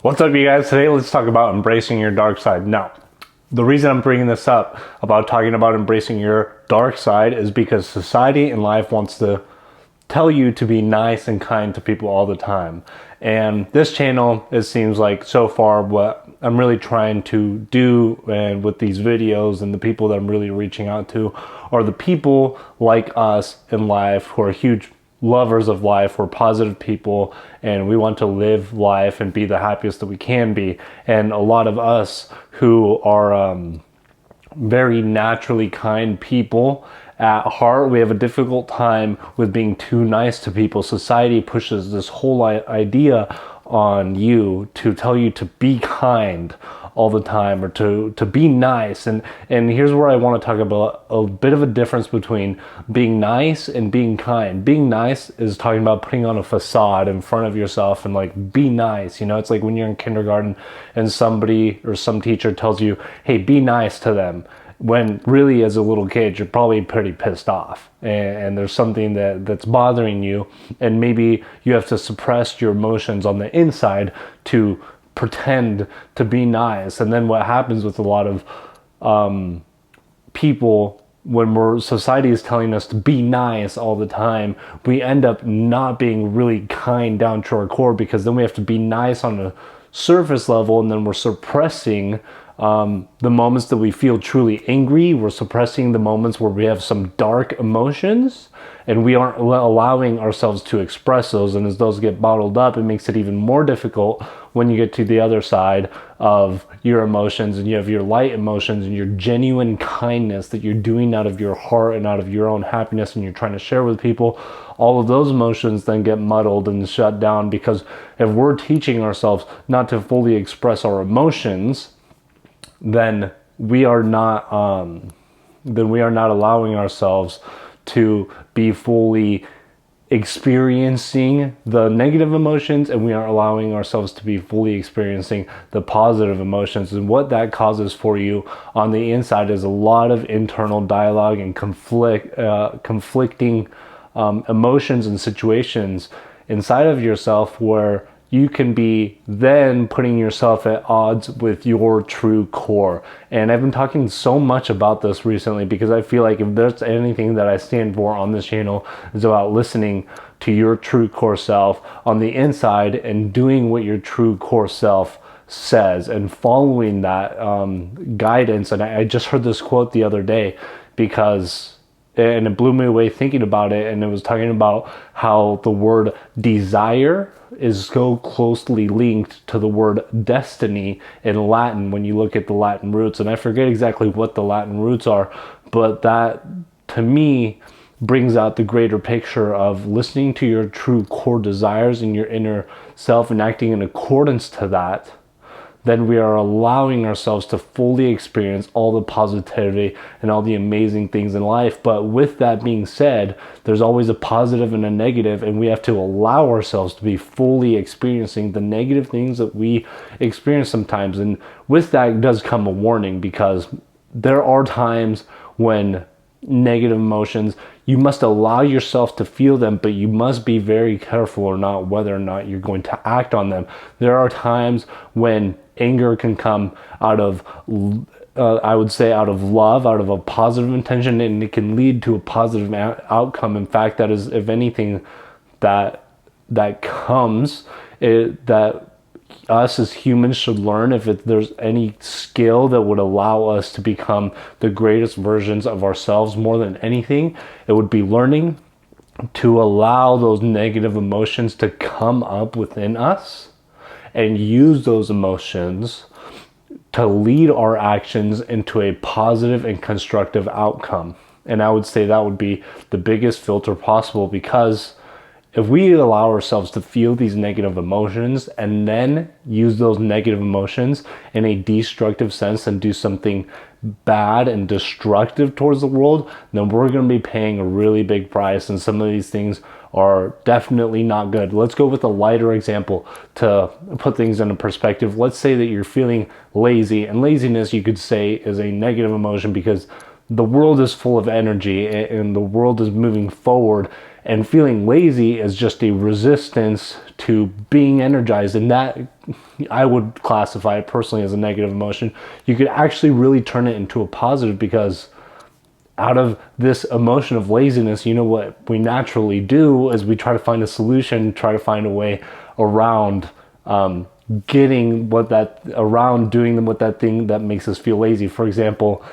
What's up, you guys? Today, let's talk about embracing your dark side. Now, the reason I'm bringing this up about talking about embracing your dark side is because society and life wants to tell you to be nice and kind to people all the time. And this channel, it seems like so far what I'm really trying to do, and with these videos and the people that I'm really reaching out to, are the people like us in life who are huge lovers of life. We're positive people and we want to live life and be the happiest that we can be. And a lot of us who are very naturally kind people at heart, we have a difficult time with being too nice to people. Society pushes this whole idea on you to tell you to be kind all the time, or to be nice. And here's where I want to talk about a bit of a difference between being nice and being kind. Being nice is talking about putting on a facade in front of yourself and like, be nice. You know, it's like when you're in kindergarten and somebody or some teacher tells you, hey, be nice to them, when really as a little kid you're probably pretty pissed off, and there's something that's bothering you, and maybe you have to suppress your emotions on the inside to pretend to be nice. And then what happens with a lot of people, when society is telling us to be nice all the time, we end up not being really kind down to our core, because then we have to be nice on a surface level, and then we're suppressing the moments that we feel truly angry. We're suppressing the moments where we have some dark emotions, and we aren't allowing ourselves to express those. And as those get bottled up, it makes it even more difficult when you get to the other side of your emotions, and you have your light emotions and your genuine kindness that you're doing out of your heart and out of your own happiness, and you're trying to share with people. All of those emotions then get muddled and shut down, because if we're teaching ourselves not to fully express our emotions, then we are not allowing ourselves to be fully experiencing the negative emotions, and we aren't allowing ourselves to be fully experiencing the positive emotions. And what that causes for you on the inside is a lot of internal dialogue and conflicting emotions and situations inside of yourself, where you can be then putting yourself at odds with your true core. And I've been talking so much about this recently, because I feel like if there's anything that I stand for on this channel, is about listening to your true core self on the inside and doing what your true core self says and following that guidance. And I just heard this quote the other day, and it blew me away thinking about it. And it was talking about how the word desire is so closely linked to the word destiny in Latin when you look at the Latin roots. And I forget exactly what the Latin roots are, but that to me brings out the greater picture of listening to your true core desires in your inner self and acting in accordance to that. Then we are allowing ourselves to fully experience all the positivity and all the amazing things in life. But with that being said, there's always a positive and a negative, and we have to allow ourselves to be fully experiencing the negative things that we experience sometimes. And with that does come a warning, because there are times when negative emotions, you must allow yourself to feel them, but you must be very careful or not whether or not you're going to act on them. There are times when anger can come out of I would say out of love, out of a positive intention, and it can lead to a positive outcome. In fact, that is, if anything, that comes, that us as humans should learn. If there's any skill that would allow us to become the greatest versions of ourselves more than anything, it would be learning to allow those negative emotions to come up within us and use those emotions to lead our actions into a positive and constructive outcome. And I would say that would be the biggest filter possible, because if we allow ourselves to feel these negative emotions and then use those negative emotions in a destructive sense and do something bad and destructive towards the world, then we're going to be paying a really big price. And some of these things are definitely not good. Let's go with a lighter example to put things into perspective. Let's say that you're feeling lazy, and laziness, you could say, is a negative emotion, because the world is full of energy and the world is moving forward, And feeling lazy is just a resistance to being energized. And that, I would classify it personally as a negative emotion. You could actually really turn it into a positive, because out of this emotion of laziness, you know what we naturally do is we try to find a solution, try to find a way around getting what that, around doing what that thing that makes us feel lazy. For example,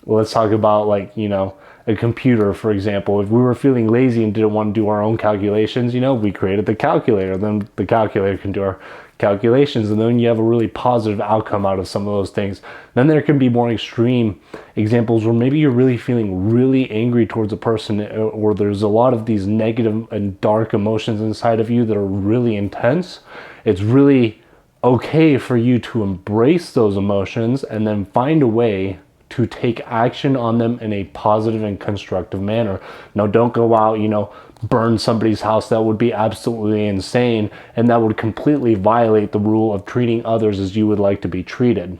let's talk about, like, you know, a computer, for example. If we were feeling lazy and didn't want to do our own calculations, you know, we created the calculator. Then the calculator can do our calculations, and then you have a really positive outcome out of some of those things. Then there can be more extreme examples where maybe you're really feeling really angry towards a person, or there's a lot of these negative and dark emotions inside of you that are really intense. It's really okay for you to embrace those emotions and then find a way to take action on them in a positive and constructive manner. Now, don't go out, you know, burn somebody's house. That would be absolutely insane, and that would completely violate the rule of treating others as you would like to be treated.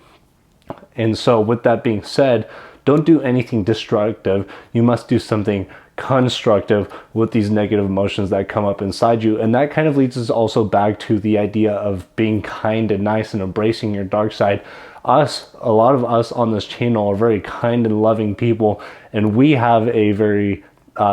And so with that being said, don't do anything destructive. You must do something constructive with these negative emotions that come up inside you. And that kind of leads us also back to the idea of being kind and nice and embracing your dark side. A lot of us on this channel are very kind and loving people, and we have a very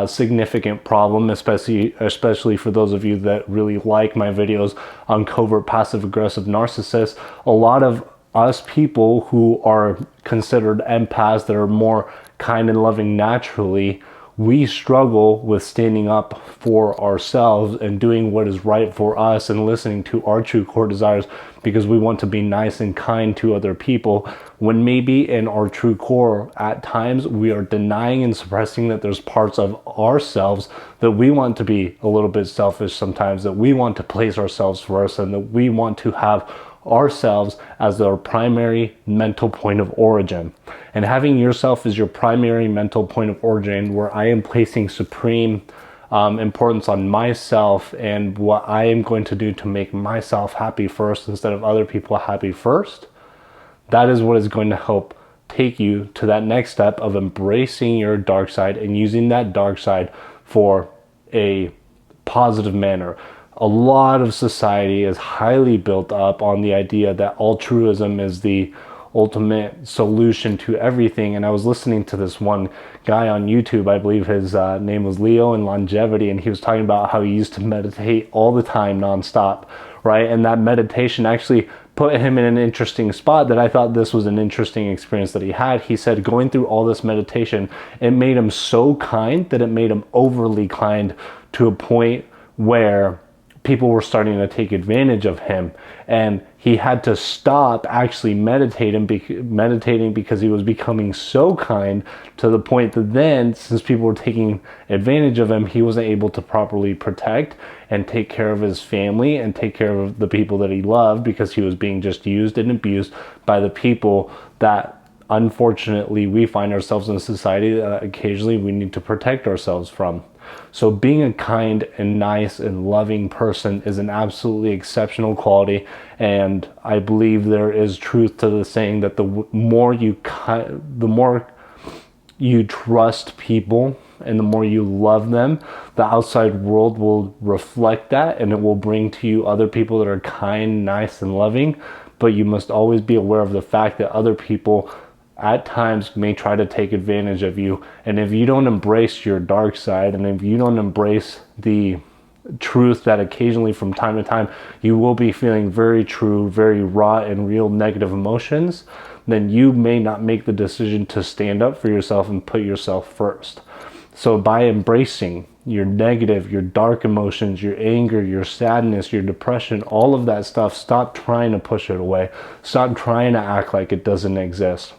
significant problem, especially for those of you that really like my videos on covert passive aggressive narcissists. A lot of us people who are considered empaths, that are more kind and loving naturally, we struggle with standing up for ourselves and doing what is right for us and listening to our true core desires, because we want to be nice and kind to other people, when maybe in our true core at times we are denying and suppressing that there's parts of ourselves that we want to be a little bit selfish sometimes, that we want to place ourselves first, and that we want to have ourselves as our primary mental point of origin. And having yourself as your primary mental point of origin, where I am placing supreme importance on myself and what I am going to do to make myself happy first instead of other people happy first, that is what is going to help take you to that next step of embracing your dark side and using that dark side for a positive manner. A lot of society is highly built up on the idea that altruism is the ultimate solution to everything. And I was listening to this one guy on YouTube, I believe his name was Leo in Longevity, and he was talking about how he used to meditate all the time nonstop, right? And that meditation actually put him in an interesting spot, that I thought this was an interesting experience that he had. He said going through all this meditation, it made him so kind that it made him overly kind, to a point where people were starting to take advantage of him, and he had to stop actually meditating because he was becoming so kind, to the point that then, since people were taking advantage of him, he wasn't able to properly protect and take care of his family and take care of the people that he loved, because he was being just used and abused by the people that unfortunately we find ourselves in a society that occasionally we need to protect ourselves from. So being a kind and nice and loving person is an absolutely exceptional quality, and I believe there is truth to the saying that the more you trust people and the more you love them, the outside world will reflect that, and it will bring to you other people that are kind, nice, and loving. But you must always be aware of the fact that other people at times may try to take advantage of you. And if you don't embrace your dark side, and if you don't embrace the truth that occasionally from time to time you will be feeling very true, very raw and real negative emotions, then you may not make the decision to stand up for yourself and put yourself first. So by embracing your negative, your dark emotions, your anger, your sadness, your depression, all of that stuff, stop trying to push it away. Stop trying to act like it doesn't exist.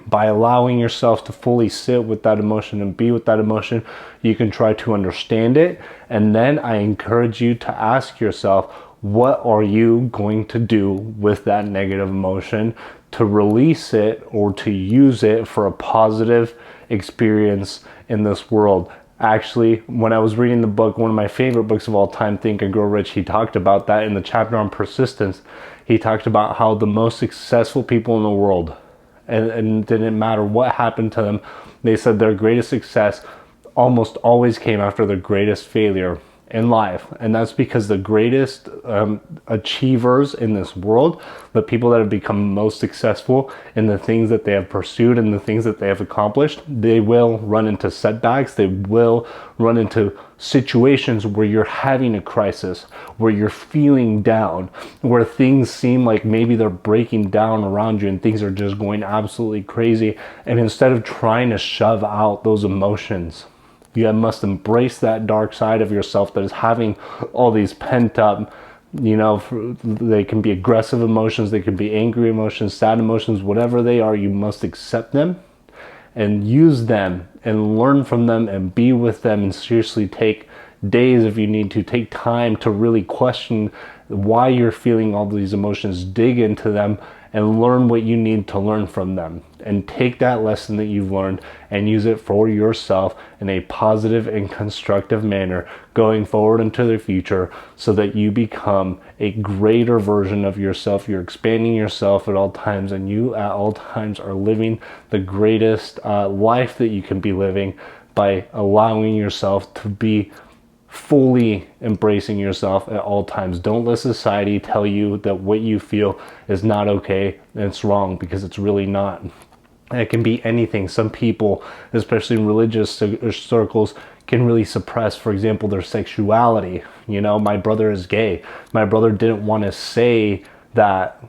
By allowing yourself to fully sit with that emotion and be with that emotion, you can try to understand it. And then I encourage you to ask yourself, what are you going to do with that negative emotion to release it or to use it for a positive experience in this world? Actually, when I was reading the book, one of my favorite books of all time, Think and Grow Rich, he talked about that in the chapter on persistence. He talked about how the most successful people in the world, and it didn't matter what happened to them, they said their greatest success almost always came after the greatest failure in life. And that's because the greatest achievers in this world, the people that have become most successful in the things that they have pursued and the things that they have accomplished, they will run into setbacks. They will run into situations where you're having a crisis, where you're feeling down, where things seem like maybe they're breaking down around you and things are just going absolutely crazy. And instead of trying to shove out those emotions, you must embrace that dark side of yourself that is having all these pent up, they can be aggressive emotions, they can be angry emotions, sad emotions, whatever they are. You must accept them and use them and learn from them and be with them, and seriously take days, if you need to, take time to really question why you're feeling all these emotions, dig into them and learn what you need to learn from them, and take that lesson that you've learned and use it for yourself in a positive and constructive manner going forward into the future, so that you become a greater version of yourself. You're expanding yourself at all times, and you at all times are living the greatest life that you can be living by allowing yourself to be fully embracing yourself at all times. Don't let society tell you that what you feel is not okay and it's wrong, because it's really not. It can be anything. Some people, especially in religious circles, can really suppress, for example, their sexuality. My brother is gay. My brother didn't want to say that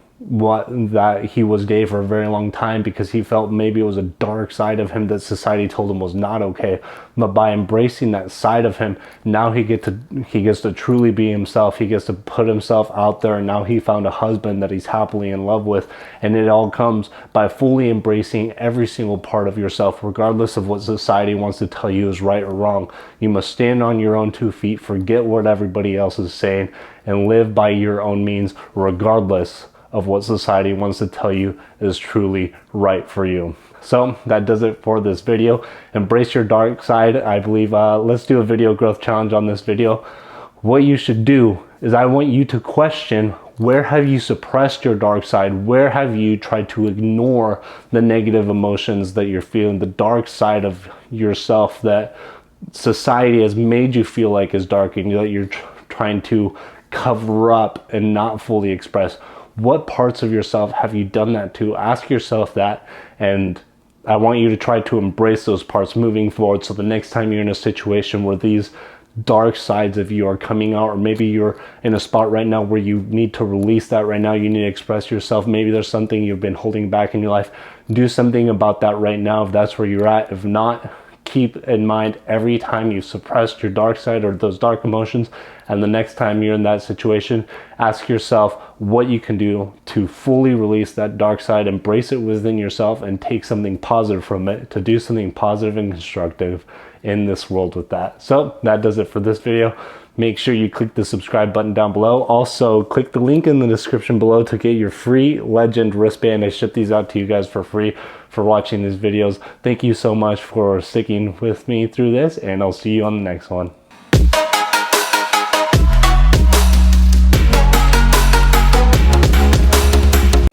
he was gay for a very long time, because he felt maybe it was a dark side of him that society told him was not okay. But by embracing that side of him, now he gets to truly be himself. He gets to put himself out there, and now he found a husband that he's happily in love with. And it all comes by fully embracing every single part of yourself, regardless of what society wants to tell you is right or wrong. You must stand on your own 2 feet, forget what everybody else is saying, and live by your own means, regardless of what society wants to tell you is truly right for you. So that does it for this video. Embrace your dark side. I believe let's do a video growth challenge on this video. What you should do is, I want you to question, where have you suppressed your dark side? Where have you tried to ignore the negative emotions that you're feeling, the dark side of yourself that society has made you feel like is dark, and that you're trying to cover up and not fully express? What parts of yourself have you done that to? Ask yourself that, and I want you to try to embrace those parts moving forward, so the next time you're in a situation where these dark sides of you are coming out, or maybe you're in a spot right now where you need to release that right now, you need to express yourself, maybe there's something you've been holding back in your life, do something about that right now if that's where you're at. If not, keep in mind every time you suppressed your dark side or those dark emotions, and the next time you're in that situation, ask yourself what you can do to fully release that dark side, embrace it within yourself, and take something positive from it, to do something positive and constructive in this world with that. So that does it for this video. Make sure you click the subscribe button down below. Also, click the link in the description below to get your free Legend wristband. I ship these out to you guys for free for watching these videos. Thank you so much for sticking with me through this, and I'll see you on the next one.